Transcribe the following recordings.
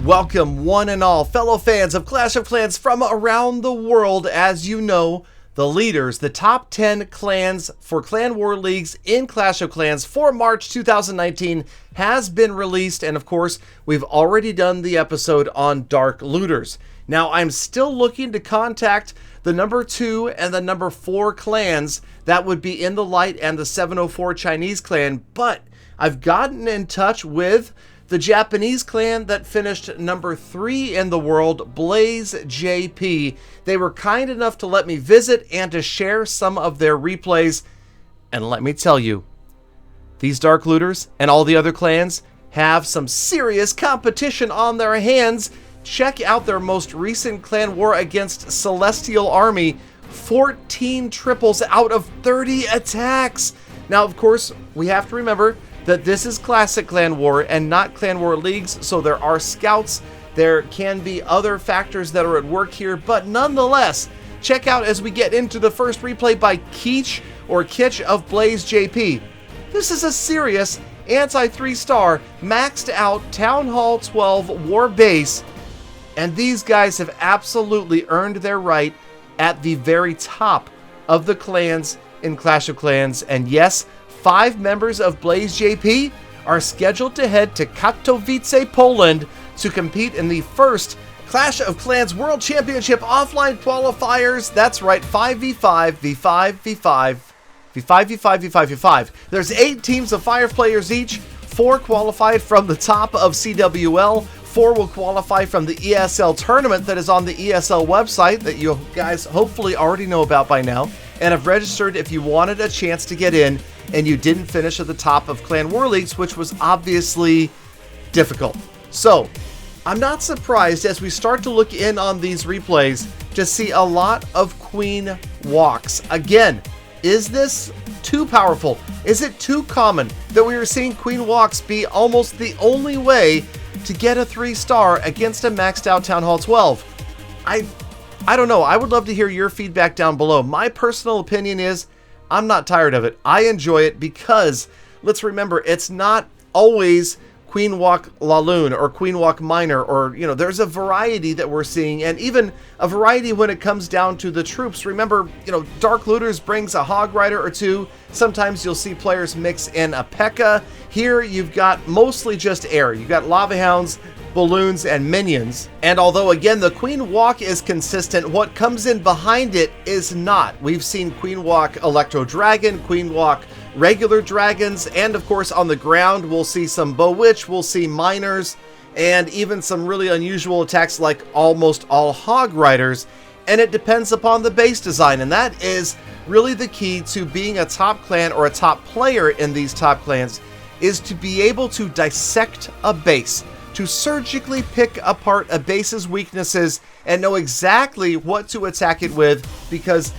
Welcome one and all fellow fans of Clash of Clans from around the world. As you know, the leaders, the top 10 clans for Clan War Leagues in Clash of Clans for March 2019 has been released, and of course, we've already done the episode on Dark Looters. Now, I'm still looking to contact the number 2 and the number 4 clans that would be in the Light and the 704 Chinese clan, but I've gotten in touch with the Japanese clan that finished number 3 in the world, Blaze JP. They were kind enough to let me visit and to share some of their replays. And let me tell you, these Dark Looters and all the other clans have some serious competition on their hands. Check out their most recent clan war against Celestial Army. 14 triples out of 30 attacks. Now, of course, we have to remember that this is Classic Clan War and not Clan War Leagues, so there are scouts, there can be other factors that are at work here, but nonetheless, check out as we get into the first replay by Keech or Kitch of Blaze JP. This is a serious anti-3-star, maxed out Town Hall 12 war base, and these guys have absolutely earned their right at the very top of the clans in Clash of Clans, and yes, 5 members of Blaze JP are scheduled to head to Katowice, Poland to compete in the first Clash of Clans World Championship offline qualifiers. That's right, 5v5, v5, v5, v5, v5, v5, v5. There's 8 teams of 5 players each. 4 qualified from the top of CWL. 4 will qualify from the ESL tournament that is on the ESL website that you guys hopefully already know about by now and have registered if you wanted a chance to get in and you didn't finish at the top of Clan War Leagues, which was obviously difficult. So, I'm not surprised as we start to look in on these replays to see a lot of Queen walks. Again, is this too powerful? Is it too common that we are seeing Queen walks be almost the only way to get a 3-star against a maxed out Town Hall 12? I don't know. I would love to hear your feedback down below. My personal opinion is I'm not tired of it. I enjoy it because, let's remember, it's not always Queen Walk La Lune or Queen Walk Minor, or, you know, there's a variety that we're seeing, and even a variety when it comes down to the troops. Remember, you know, Dark Looters brings a Hog Rider or 2. Sometimes you'll see players mix in a P.E.K.K.A. Here you've got mostly just air. You've got Lava Hounds, balloons, and minions. And although, again, the Queen Walk is consistent, what comes in behind it is not. We've seen Queen Walk Electro Dragon, Queen Walk regular dragons, and of course on the ground we'll see some Bewitch, we'll see miners, and even some really unusual attacks like almost all Hog Riders. And it depends upon the base design, and that is really the key to being a top clan or a top player in these top clans, is to be able to dissect a base, to surgically pick apart a base's weaknesses and know exactly what to attack it with, because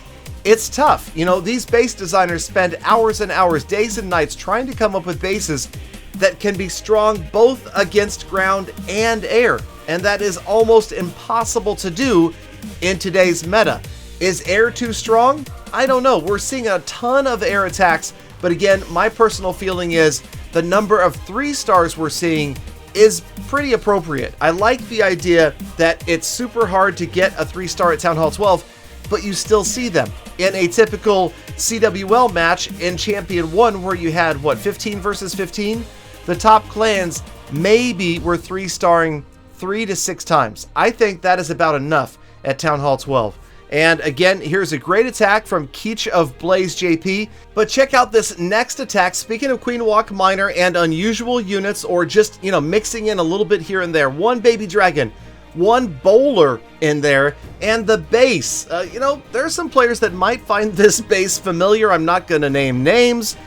it's tough. You know, these base designers spend hours and hours, days and nights trying to come up with bases that can be strong both against ground and air, and that is almost impossible to do in today's meta. Is air too strong? I don't know. We're seeing a ton of air attacks, but again, my personal feeling is the number of 3-stars we're seeing is pretty appropriate. I like the idea that it's super hard to get a 3-star at Town Hall 12, but you still see them. In a typical CWL match in Champion 1 where you had, what, 15 versus 15? The top clans maybe were 3-starring 3 to 6 times. I think that is about enough at Town Hall 12. And again, here's a great attack from Keech of Blaze JP. But check out this next attack. Speaking of Queen Walk Minor and unusual units, or just, you know, mixing in a little bit here and there. 1 baby dragon, 1 bowler in there, and the base. You know, there are some players that might find this base familiar. I'm not going to name names,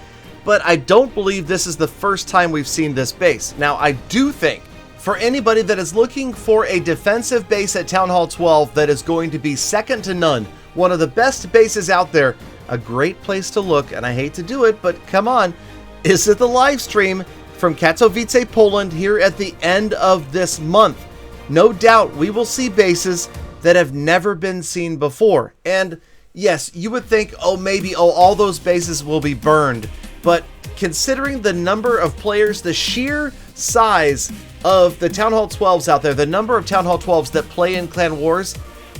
but I don't believe this is the first time we've seen this base. Now, I do think for anybody that is looking for a defensive base at Town Hall 12 that is going to be second to none, one of the best bases out there, a great place to look, and I hate to do it, but come on, is it the live stream from Katowice, Poland here at the end of this month. No doubt we will see bases that have never been seen before. And yes, you would think, maybe all those bases will be burned. But considering the number of players, the sheer size of the Town Hall 12s out there, the number of Town Hall 12s that play in Clan Wars,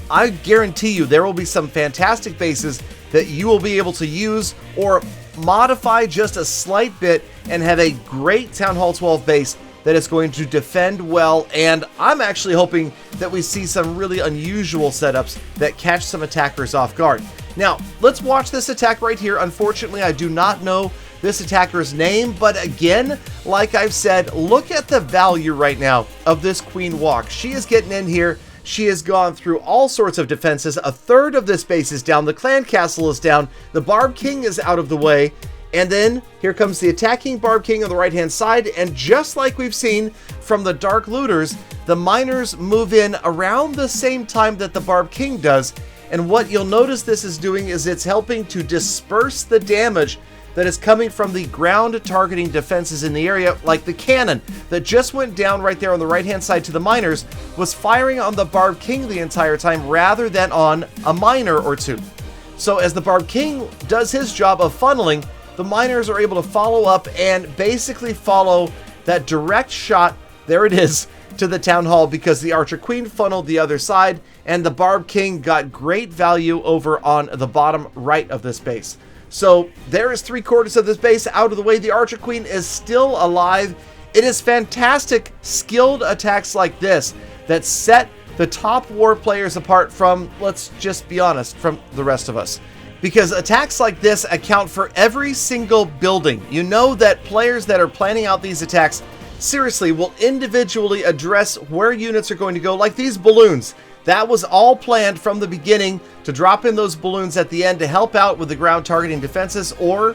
I guarantee you there will be some fantastic bases that you will be able to use or modify just a slight bit and have a great Town Hall 12 base that is going to defend well. And I'm actually hoping that we see some really unusual setups that catch some attackers off guard. Now, let's watch this attack right here. Unfortunately, I do not know this attacker's name, but again, like I've said, look at the value right now of this Queen Walk. She is getting in here. She has gone through all sorts of defenses. A third of this base is down. The clan castle is down. The Barb King is out of the way. And then here comes the attacking Barb King on the right-hand side. And just like we've seen from the Dark Looters, the miners move in around the same time that the Barb King does. And what you'll notice this is doing is it's helping to disperse the damage that is coming from the ground targeting defenses in the area, like the cannon that just went down right there on the right-hand side to the miners was firing on the Barb King the entire time rather than on a miner or two. So as the Barb King does his job of funneling, the miners are able to follow up and basically follow that direct shot, there it is, to the Town Hall, because the Archer Queen funneled the other side and the Barb King got great value over on the bottom right of this base. So there is 3/4 of this base out of the way. The Archer Queen is still alive. It is fantastic skilled attacks like this that set the top war players apart from, let's just be honest, from the rest of us. Because attacks like this account for every single building. You know that players that are planning out these attacks seriously will individually address where units are going to go, like these balloons. That was all planned from the beginning to drop in those balloons at the end to help out with the ground targeting defenses, or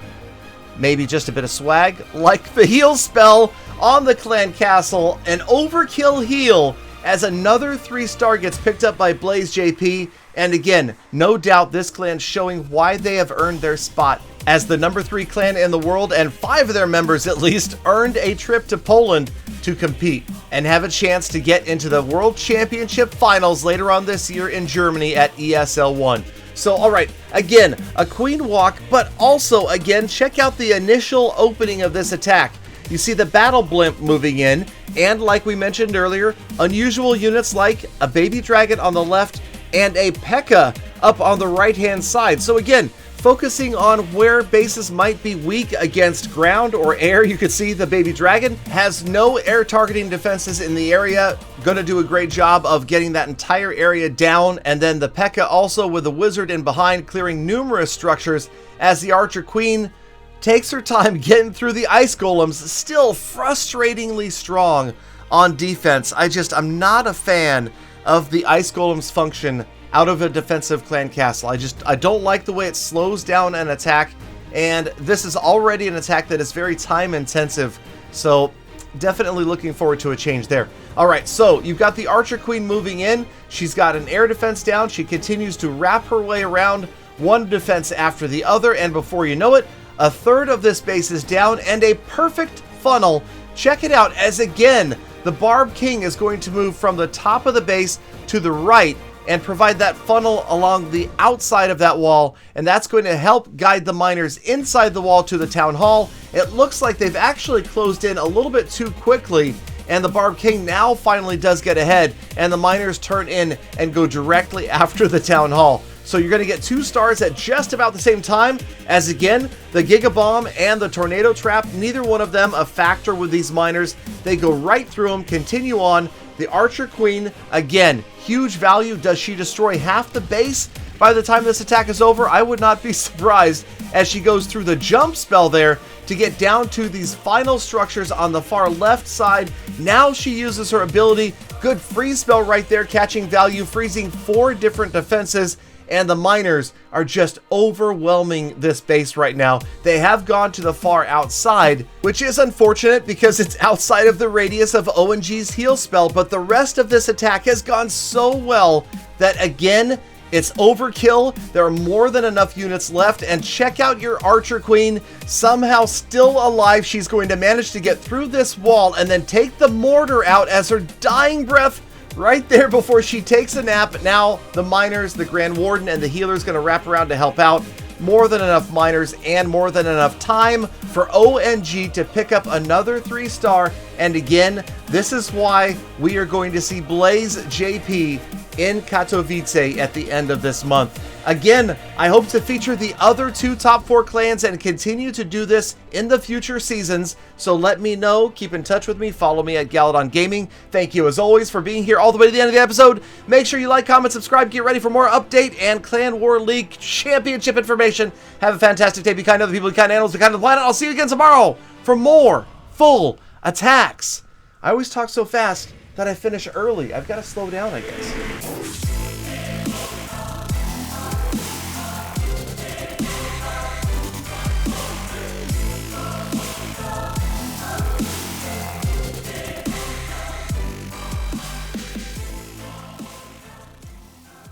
maybe just a bit of swag, like the heal spell on the clan castle, an overkill heal as another 3-star gets picked up by Blaze JP. And again, no doubt this clan showing why they have earned their spot as the number 3 clan in the world, and 5 of their members at least earned a trip to Poland to compete and have a chance to get into the World Championship Finals later on this year in Germany at ESL 1. So, all right, again, a Queen Walk, but also, again, check out the initial opening of this attack. You see the Battle Blimp moving in, and like we mentioned earlier, unusual units like a Baby Dragon on the left and a P.E.K.K.A. up on the right-hand side. So again, focusing on where bases might be weak against ground or air. You can see the Baby Dragon has no air targeting defenses in the area. Gonna do a great job of getting that entire area down. And then the P.E.K.K.A. also with the Wizard in behind, clearing numerous structures as the Archer Queen takes her time getting through the Ice Golems, still frustratingly strong on defense. I'm not a fan of the Ice Golem's function out of a defensive clan castle. I don't like the way it slows down an attack, and this is already an attack that is very time intensive, so definitely looking forward to a change there. Alright, so you've got the Archer Queen moving in. She's got an air defense down. She continues to wrap her way around one defense after the other, and before you know it, a third of this base is down and a perfect funnel. Check it out as again, the Barb King is going to move from the top of the base to the right and provide that funnel along the outside of that wall, and that's going to help guide the miners inside the wall to the Town Hall. It looks like they've actually closed in a little bit too quickly, and the Barb King now finally does get ahead, and the miners turn in and go directly after the Town Hall. So you're going to get 2 stars at just about the same time as, again, the Giga Bomb and the Tornado Trap. Neither one of them a factor with these miners. They go right through them, continue on. The Archer Queen, again, huge value. Does she destroy half the base by the time this attack is over? I would not be surprised as she goes through the jump spell there to get down to these final structures on the far left side. Now she uses her ability. Good freeze spell right there, catching value, freezing 4 different defenses. And the miners are just overwhelming this base right now. They have gone to the far outside, which is unfortunate because it's outside of the radius of ONG's heal spell, but the rest of this attack has gone so well that, again, it's overkill. There are more than enough units left, and check out your Archer Queen, somehow still alive. She's going to manage to get through this wall and then take the mortar out as her dying breath right there before she takes a nap. Now the miners, the Grand Warden, and the healer is going to wrap around to help out. more than enough miners, and more than enough time for ONG to pick up another 3-star. And again, this is why we are going to see Blaze JP in Katowice at the end of this month. Again, I hope to feature the other 2 top 4 clans and continue to do this in the future seasons. So let me know, keep in touch with me, follow me at Galadon Gaming. Thank you as always for being here all the way to the end of the episode. Make sure you like, comment, subscribe, get ready for more update and Clan War League Championship information. Have a fantastic day, be kind to other people, be kind to animals, be kind to the planet. I'll see you again tomorrow for more full attacks. I always talk so fast that I finish early. I've got to slow down, I guess.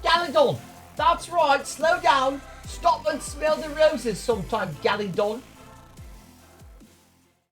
Galadon, that's right, slow down. Stop and smell the roses sometime, Galadon.